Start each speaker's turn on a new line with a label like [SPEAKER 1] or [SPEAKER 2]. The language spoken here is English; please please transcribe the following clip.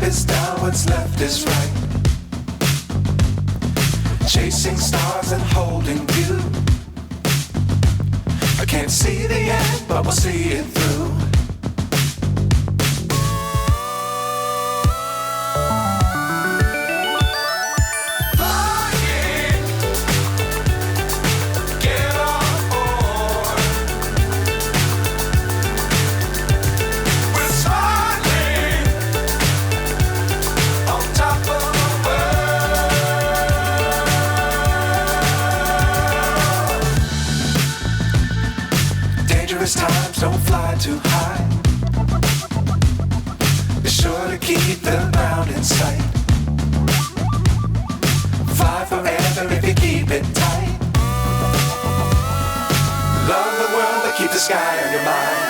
[SPEAKER 1] is down, what's left is right. Chasing stars and holding you. I can't see the end, but we'll see it through. Times don't fly too high. Be sure to keep the ground in sight. Fly forever if you keep it tight. Love the world, but keep the sky on your mind.